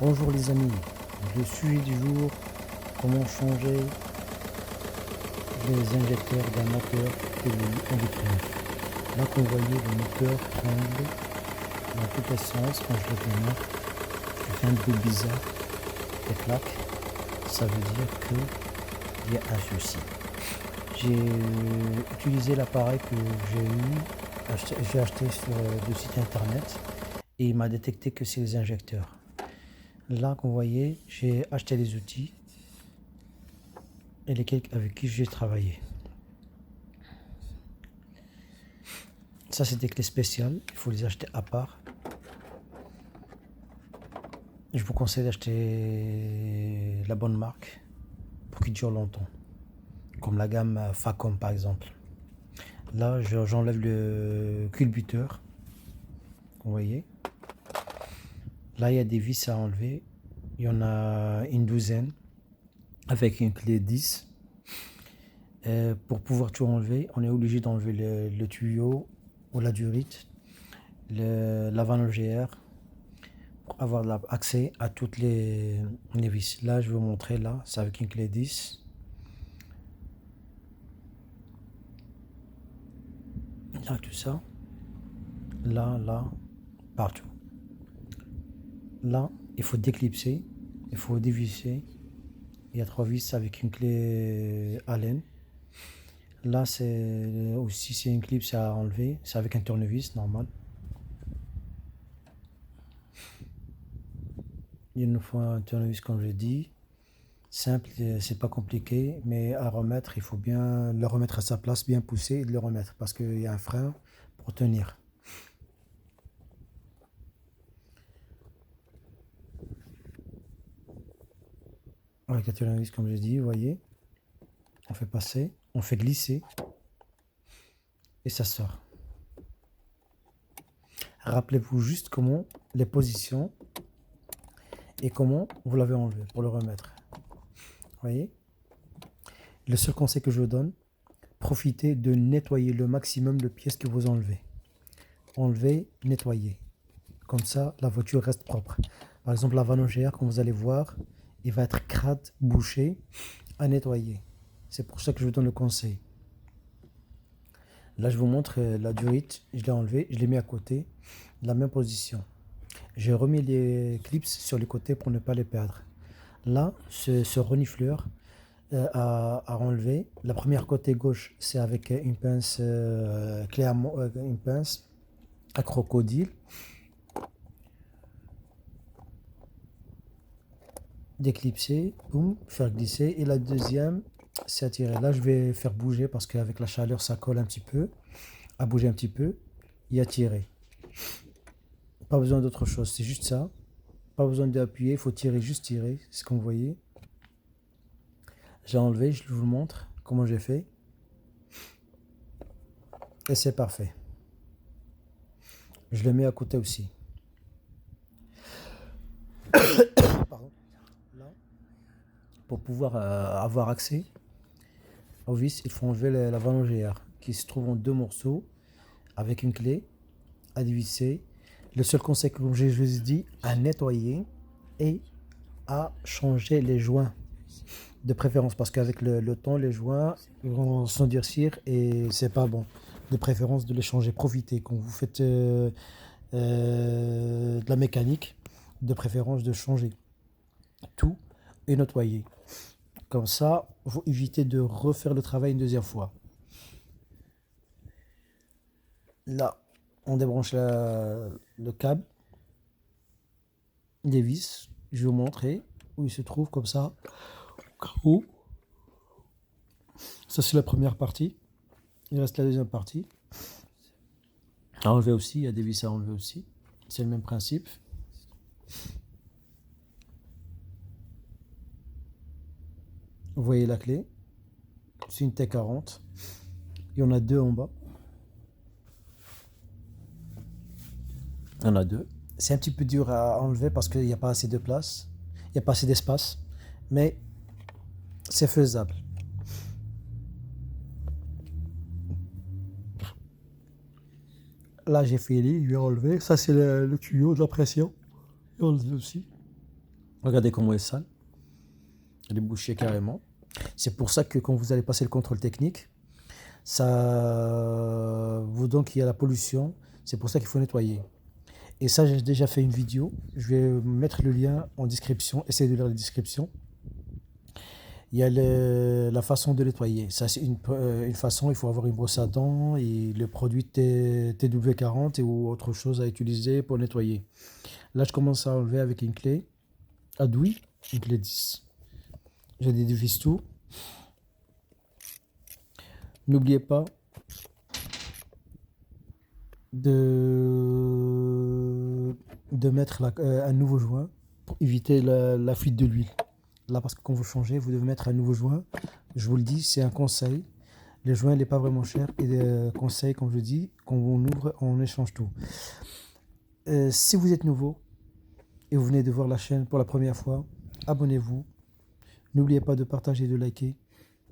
Bonjour les amis, le sujet du jour, comment changer les injecteurs d'un moteur évolue en V9. Là qu'on voyait le moteur tremble dans tous les sens quand je le démarre, je fais un bruit bizarre et claque, ça veut dire qu'il y a un souci. J'ai utilisé l'appareil que j'ai acheté sur le site internet et il m'a détecté que c'est les injecteurs. Là, comme vous voyez, j'ai acheté les outils et lesquels avec qui j'ai travaillé. Ça, c'est des clés spéciales, il faut les acheter à part. Je vous conseille d'acheter la bonne marque pour qu'ils durent longtemps, comme la gamme Facom par exemple. Là, j'enlève le culbuteur, vous voyez. Là, il y a des vis à enlever, il y en a une douzaine avec une clé 10. Pour pouvoir tout enlever, on est obligé d'enlever le tuyau ou la durite, la vanne OGR, pour avoir accès à toutes les vis. Là, je vais vous montrer, là, c'est avec une clé 10. Là, tout ça. Là, partout. Là, il faut déclipser, il faut dévisser. Il y a 3 vis avec une clé Allen. Là, c'est aussi c'est une clip à enlever, c'est avec un tournevis normal. Il nous faut un tournevis comme je dis, simple, c'est pas compliqué, mais à remettre, il faut bien le remettre à sa place, bien pousser et de le remettre parce qu'il y a un frein pour tenir. Avec le tournevis comme je dis, vous voyez, on fait passer, on fait glisser et ça sort. Rappelez-vous juste comment les positions et comment vous l'avez enlevé pour le remettre. Vous voyez, le seul conseil que je vous donne, profitez de nettoyer le maximum de pièces que vous enlevez. Enlevez, nettoyez. Comme ça, la voiture reste propre. Par exemple, la vanne OGR, comme vous allez voir, il va être crade, bouché, à nettoyer. C'est pour ça que je vous donne le conseil. Là, je vous montre la durite. Je l'ai enlevée, je l'ai mis à côté, la même position. J'ai remis les clips sur les côtés pour ne pas les perdre. Là, ce renifleur à enlever. La première côté gauche, c'est avec une pince une pince à crocodile. Déclipser, boum, faire glisser. Et la deuxième, c'est à tirer. Là, je vais faire bouger parce qu'avec la chaleur, ça colle un petit peu. À bouger un petit peu et à tirer. Pas besoin d'autre chose, c'est juste ça. Pas besoin d'appuyer, il faut tirer, juste tirer. C'est ce que vous voyez. J'ai enlevé, je vous le montre comment j'ai fait. Et c'est parfait. Je le mets à côté aussi. Pardon. Là, pour pouvoir avoir accès au vis, il faut enlever la vanne OGR qui se trouve en 2 morceaux avec une clé à dévisser. Le seul conseil que je vous ai dit, à nettoyer et à changer les joints de préférence parce qu'avec le temps, les joints vont s'endurcir et c'est pas bon. De préférence de les changer. Profitez quand vous faites de la mécanique, de préférence de changer tout et nettoyer. Comme ça, vous évitez de refaire le travail une deuxième fois. Là, on débranche le câble, les vis. Je vais vous montrer où il se trouve comme ça. Où ça, c'est la première partie. Il reste la deuxième partie. À enlever aussi, il y a des vis à enlever aussi. C'est le même principe. Vous voyez la clé. C'est une T40. Il y en a 2 en bas. Il y en a 2. C'est un petit peu dur à enlever parce qu'il n'y a pas assez de place. Il n'y a pas assez d'espace. Mais c'est faisable. Là, j'ai fini, je vais enlever. Ça, c'est le tuyau de la pression. Et enlever aussi. Regardez comment elle est sale. Elle est bouchée carrément. C'est pour ça que quand vous allez passer le contrôle technique, ça vous donc il y a la pollution. C'est pour ça qu'il faut nettoyer. Et ça, j'ai déjà fait une vidéo. Je vais mettre le lien en description. Essayez de lire la description. Il y a la façon de nettoyer. Ça, c'est une façon. Il faut avoir une brosse à dents et le produit TW40 ou autre chose à utiliser pour nettoyer. Là, je commence à enlever avec une clé à douille, une clé 10. J'ai dévisse tout. N'oubliez pas de mettre un nouveau joint pour éviter la fuite de l'huile. Là, parce que quand vous changez, vous devez mettre un nouveau joint. Je vous le dis, c'est un conseil. Le joint n'est pas vraiment cher. Et le conseil, comme je dis, quand on ouvre, on échange tout. Si vous êtes nouveau et vous venez de voir la chaîne pour la première fois, abonnez-vous. N'oubliez pas de partager, de liker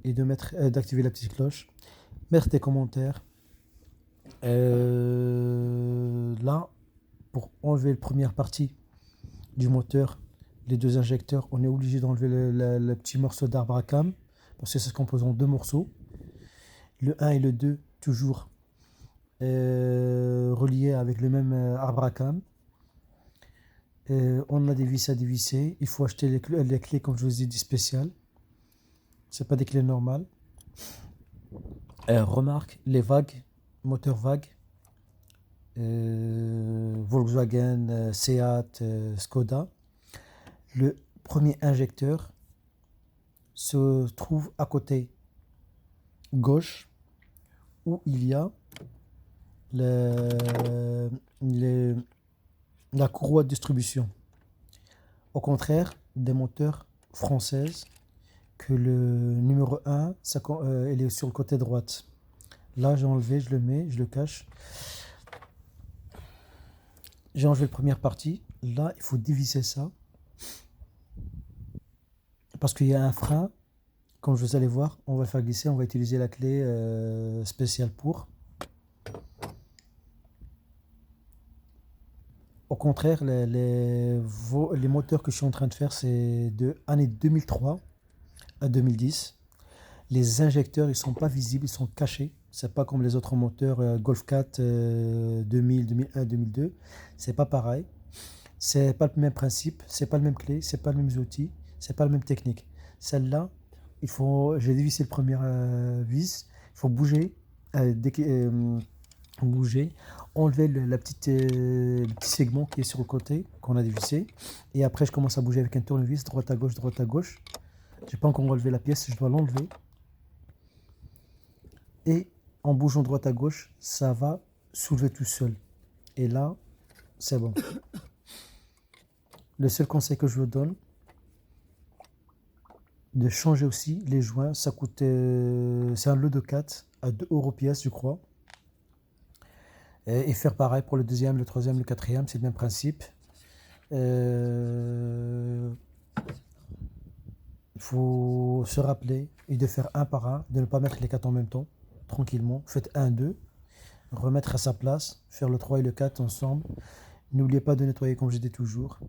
et d'activer la petite cloche. Mettre des commentaires. Là, pour enlever la première partie du moteur, les deux injecteurs, on est obligé d'enlever le petit morceau d'arbre à cam parce que ça se compose en deux morceaux. Le 1 et le 2, toujours reliés avec le même arbre à cam. On a des vis à dévisser. Il faut acheter les clés, comme je vous ai dit, spéciales. C'est pas des clés normales. Remarque, les vagues, moteur vague, Volkswagen, Seat, Skoda. Le premier injecteur se trouve à côté gauche où il y a le- les- la courroie de distribution. Au contraire des moteurs françaises, que le numéro 1, il est sur le côté droite. Là, j'ai enlevé, je le mets, je le cache. J'ai enlevé la première partie. Là, il faut dévisser ça. Parce qu'il y a un frein. Comme vous allez voir, on va le faire glisser. On va utiliser la clé spéciale pour. Au contraire, les moteurs que je suis en train de faire, c'est de l'année 2003 à 2010. Les injecteurs, ils sont pas visibles, ils sont cachés. C'est pas comme les autres moteurs Golf 4 2000, 2001, 2002. C'est pas pareil. C'est pas le même principe, c'est pas le même clé, c'est pas le même outil, c'est pas la même technique. Celle-là, j'ai dévissé le premier vis, il faut bouger, bouger, enlever le petit segment qui est sur le côté qu'on a dévissé, et après je commence à bouger avec un tournevis, droite à gauche, droite à gauche. J'ai pas encore enlevé la pièce, je dois l'enlever. Et en bougeant droite à gauche, ça va soulever tout seul. Et là, c'est bon. Le seul conseil que je vous donne, de changer aussi les joints. Ça coûte, c'est un lot de 4 à 2 euros pièce, je crois. Et faire pareil pour le deuxième, le troisième, le quatrième, c'est le même principe. Il faut se rappeler et de faire un par un, de ne pas mettre les 4 en même temps, tranquillement. Faites 1, 2, remettre à sa place, faire le 3 et le 4 ensemble. N'oubliez pas de nettoyer comme je dis toujours.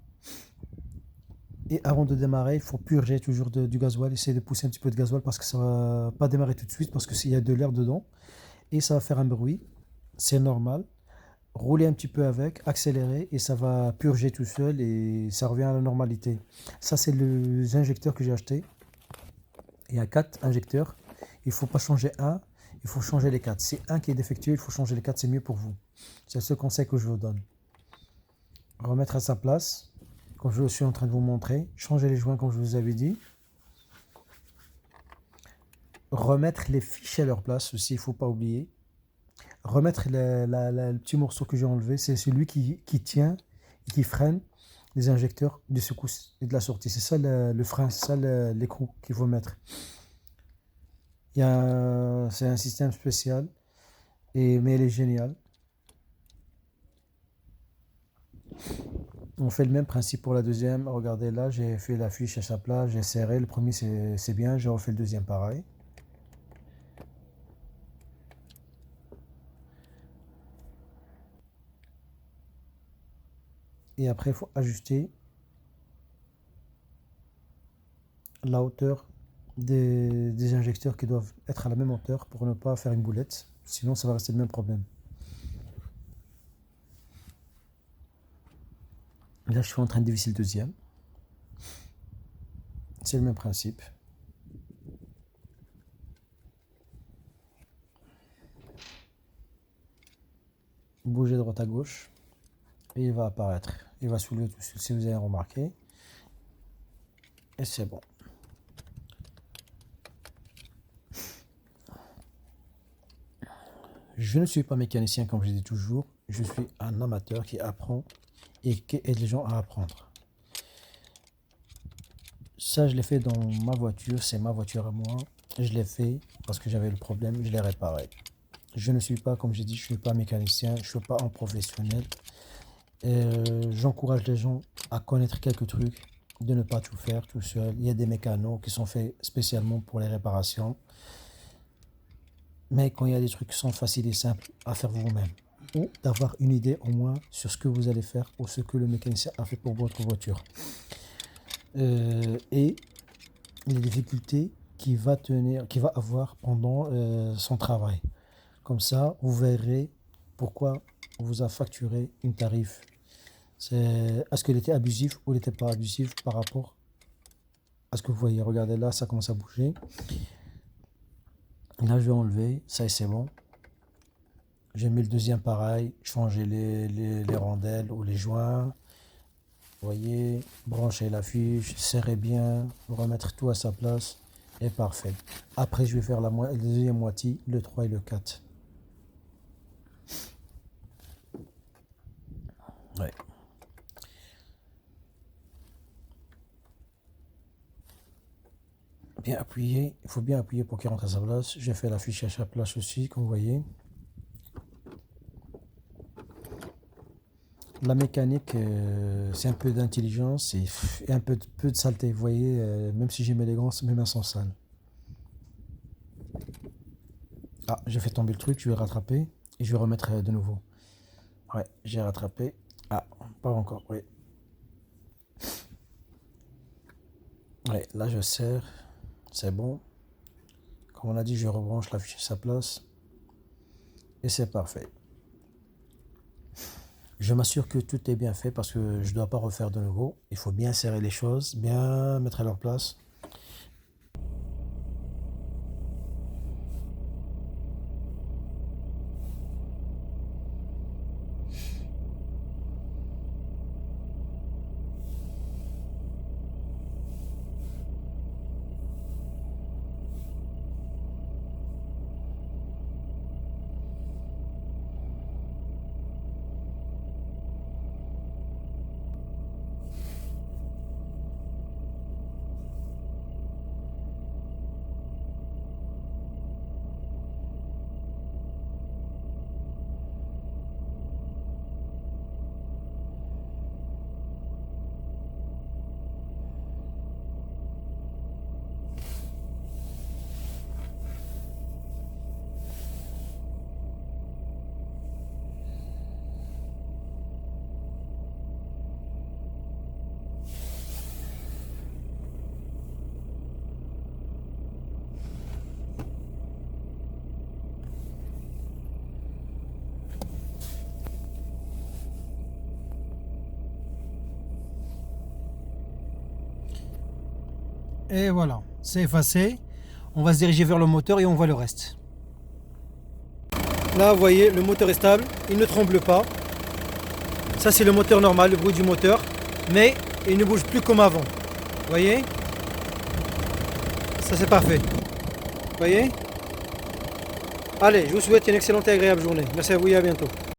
Et avant de démarrer, il faut purger toujours du gasoil, essayer de pousser un petit peu de gasoil parce que ça va pas démarrer tout de suite parce qu'il y a de l'air dedans et ça va faire un bruit. C'est normal. Rouler un petit peu avec, accélérer et ça va purger tout seul et ça revient à la normalité. Ça, c'est les injecteurs que j'ai acheté. Il y a 4 injecteurs. Il ne faut pas changer un, il faut changer les 4. Si un qui est défectueux, il faut changer les 4, c'est mieux pour vous. C'est ce conseil que je vous donne. Remettre à sa place, comme je suis en train de vous montrer. Changer les joints comme je vous avais dit. Remettre les fiches à leur place aussi, il ne faut pas oublier. Remettre le petit morceau que j'ai enlevé, c'est celui qui tient et qui freine les injecteurs de secousse et de la sortie. C'est ça le frein, c'est ça l'écrou qu'il faut mettre. C'est un système spécial, mais il est génial. On fait le même principe pour la deuxième. Regardez là, j'ai fait la fiche à sa place, j'ai serré. Le premier c'est bien, j'ai refait le deuxième pareil. Et après, il faut ajuster la hauteur des injecteurs qui doivent être à la même hauteur pour ne pas faire une boulette. Sinon, ça va rester le même problème. Là, je suis en train de dévisser le deuxième. C'est le même principe. Bougez de droite à gauche et il va apparaître. Il va soulever tout si vous avez remarqué. Et c'est bon. Je ne suis pas mécanicien comme je dis toujours. Je suis un amateur qui apprend et qui aide les gens à apprendre. Ça, je l'ai fait dans ma voiture. C'est ma voiture à moi. Je l'ai fait parce que j'avais le problème. Je l'ai réparé. Je ne suis pas, comme j'ai dit, je ne suis pas mécanicien. Je ne suis pas un professionnel. J'encourage les gens à connaître quelques trucs, de ne pas tout faire tout seul. Il y a des mécanos qui sont faits spécialement pour les réparations. Mais quand il y a des trucs qui sont faciles et simples à faire vous-même, ou d'avoir une idée au moins sur ce que vous allez faire ou ce que le mécanicien a fait pour votre voiture. Et les difficultés qu'il va avoir pendant son travail. Comme ça, vous verrez pourquoi on vous a facturé une tarif. Est-ce qu'il était abusif ou il n'était pas abusif par rapport à ce que vous voyez. Regardez là, ça commence à bouger. Là, je vais enlever. Ça y est, c'est bon. J'ai mis le deuxième pareil. Changer les rondelles ou les joints. Vous voyez, brancher la fiche, serrer bien, remettre tout à sa place. Et parfait. Après, je vais faire la deuxième moitié, le 3 et le 4. Ouais. Bien appuyer, il faut bien appuyer pour qu'il rentre à sa place. J'ai fait la fiche à sa place aussi, comme vous voyez. La mécanique, c'est un peu d'intelligence et un peu de saleté. Vous voyez, même si j'ai mes gants, mes mains sont sales. Ah, j'ai fait tomber le truc, je vais rattraper et je vais remettre de nouveau. Ouais, j'ai rattrapé. Ah, pas encore, oui. Ouais, là je serre, c'est bon. Comme on a dit, je rebranche la fiche à sa place et c'est parfait. Je m'assure que tout est bien fait parce que je ne dois pas refaire de nouveau. Il faut bien serrer les choses, bien mettre à leur place. Et voilà, c'est effacé. On va se diriger vers le moteur et on voit le reste. Là, vous voyez, le moteur est stable, il ne tremble pas. Ça, c'est le moteur normal, le bruit du moteur. Mais il ne bouge plus comme avant. Vous voyez? Ça, c'est parfait. Vous voyez? Allez, je vous souhaite une excellente et agréable journée. Merci à vous et à bientôt.